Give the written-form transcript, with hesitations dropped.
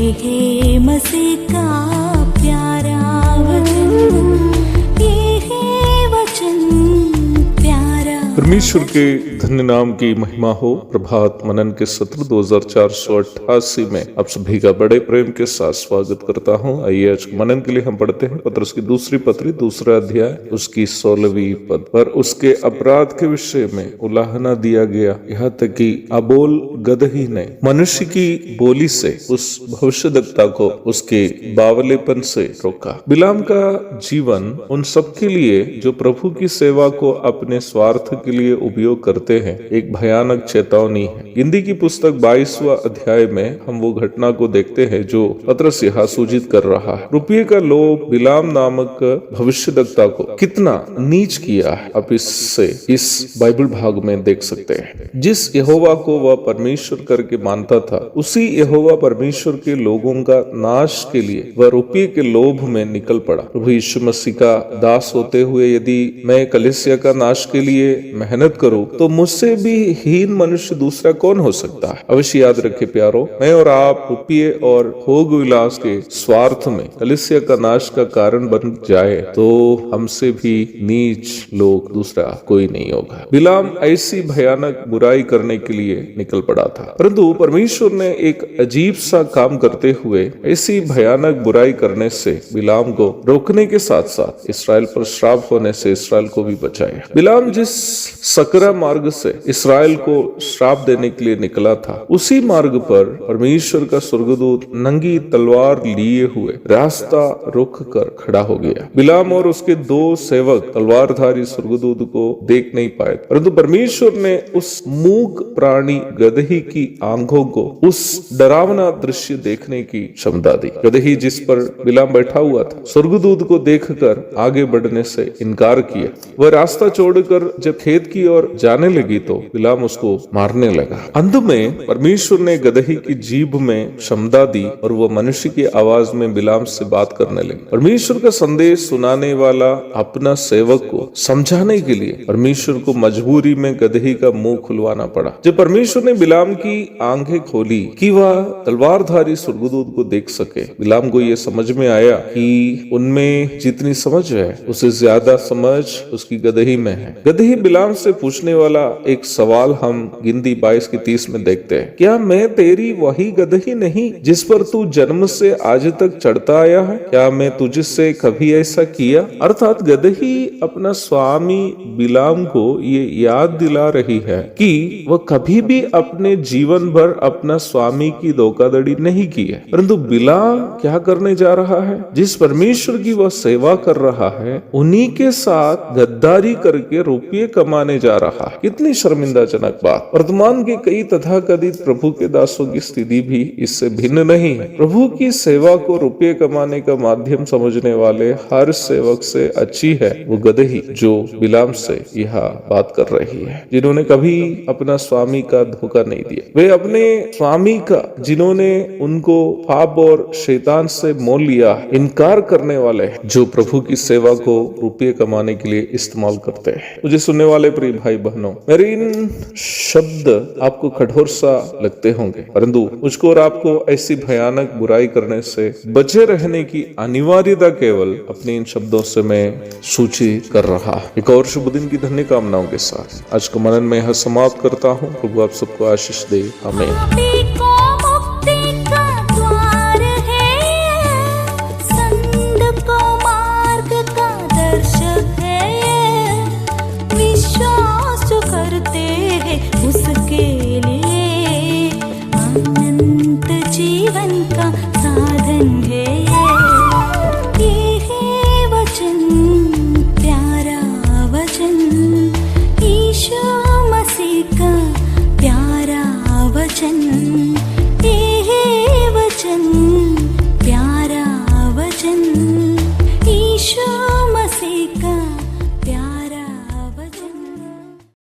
है मसीह का प्यारा वचन, ये है वचन प्यारा। परमेश्वर के धन्य नाम की महिमा हो। प्रभात मनन के सत्र 2488 में आप सभी का बड़े प्रेम के साथ स्वागत करता हूं। आइए आज मनन के लिए हम पढ़ते हैं पत्रस की दूसरी पत्री, दूसरा अध्याय, उसकी 16वीं पद। पर उसके अपराध के विषय में उलाहना दिया गया, यहाँ तक कि अबोल गदही ने मनुष्य की बोली से उस भविष्यद्वक्ता को उसके बावलेपन से रोका। बिलाम का जीवन उन सबके लिए जो प्रभु की सेवा को अपने स्वार्थ के लिए उपयोग करते हैं एक भयानक चेतावनी है। गिनती की पुस्तक 22वां अध्याय में हम वो घटना को देखते हैं जो पत्रस यहाँ सूचित कर रहा है। रुपये का लोभ बिलाम नामक भविष्यद्वक्ता को कितना नीच किया है, आप इससे इस बाइबल भाग में देख सकते हैं। जिस यहोवा को वह परमेश्वर करके मानता था, उसी यहोवा परमेश्वर के लोगों का नाश के लिए वह रुपये के लोभ में निकल पड़ा। प्रभु यीशु मसीह का दास होते हुए यदि मैं कलीसिया का नाश के लिए मेहनत करूं तो मुझसे भी हीन मनुष्य दूसरा कौन हो सकता है। अवश्य याद रखे प्यारो, मैं और आप रुपये और भोग विलास के स्वार्थ में कलीसिया का नाश का कारण बन जाए तो हमसे भी नीच लोग दूसरा कोई नहीं होगा। बिलाम ऐसी भयानक बुराई करने के लिए निकल पड़ा था, परंतु परमेश्वर ने एक अजीब सा काम करते हुए ऐसी भयानक बुराई करने से बिलाम को रोकने के साथ साथ इसराइल पर श्राप होने से इसराइल को भी बचाया। बिलाम जिस सकरा मार्ग से इसराइल को श्राप देने के लिए निकला था, उसी मार्ग पर परमेश्वर का स्वर्गदूत नंगी तलवार लिए हुए रास्ता रुक कर खड़ा हो गया। बिलाम और उसके दो सेवक तलवारधारी स्वर्गदूत को देख नहीं पाए, परंतु परमेश्वर ने उस मूक प्राणी गदही की आंखों को उस डरावना दृश्य देखने की क्षमता दी। गदही जिस पर बिलाम बैठा हुआ था, स्वर्गदूत को देखकर आगे बढ़ने से इनकार किया। वह रास्ता छोड़कर जब खेत की ओर जाने लगी तो बिलाम उसको मारने लगा। अंत में परमेश्वर ने गदही की जीभ में क्षमता दी और वह मनुष्य की आवाज में बिलाम से बात करने लगी। परमेश्वर का संदेश सुनाने वाला अपना सेवक को समझाने के लिए परमेश्वर को मजबूरी में गदही का मुंह खुलवाना पड़ा। जब परमेश्वर ने बिलाम की आंखें खोली कि वह तलवारधारी स्वर्गदूत को देख सके, बिलाम को यह समझ में आया कि उनमें जितनी समझ है उससे ज्यादा समझ उसकी गदही में है। गदही बिलाम से पूछने वाला एक सवाल हम गिनती 22 की 30 में देखते हैं, क्या मैं तेरी वही गदही नहीं जिस पर तू जन्म से आज तक चढ़ता आया है? क्या मैं तुझसे कभी ऐसा किया? अर्थात गदही अपना स्वामी बिलाम को ये याद दिला रही है कि वह कभी भी अपने जीवन भर अपना स्वामी की धोखाधड़ी नहीं की है, परंतु बिलाम क्या करने जा रहा है? जिस परमेश्वर की वह सेवा कर रहा है, उन्हीं के साथ गद्दारी करके रुपये कमाने जा रहा है। कितनी शर्मिंदाजनक बात। वर्तमान के कई तथाकथित प्रभु के दासों की स्थिति भी इससे भिन्न नहीं है। प्रभु की सेवा को रुपये कमाने का माध्यम समझने वाले हर सेवक से अच्छी है वो गदही जो बिलाम से यह बात कर रही है, जिन्होंने कभी अपना स्वामी का धोखा नहीं दिया। वे अपने स्वामी का, जिन्होंने उनको पाप और शैतान से मोल लिया, इनकार करने वाले जो प्रभु की सेवा को रुपये कमाने के लिए इस्तेमाल करते हैं। मुझे सुनने वाले प्रिय भाई बहनों, मेरे इन शब्द आपको कठोर सा लगते होंगे, परंतु मुझको और आपको ऐसी भयानक बुराई करने से बचे रहने की अनिवार्यता केवल अपने इन शब्दों से मैं सूचित कर रहा। एक और शुभ दिन की धन्य कामनाओं के साथ आज का मनन में यह समाप्त करता हूँ। प्रभु आप सबको आशीष दे। आमीन। उसके लिए अनंत जी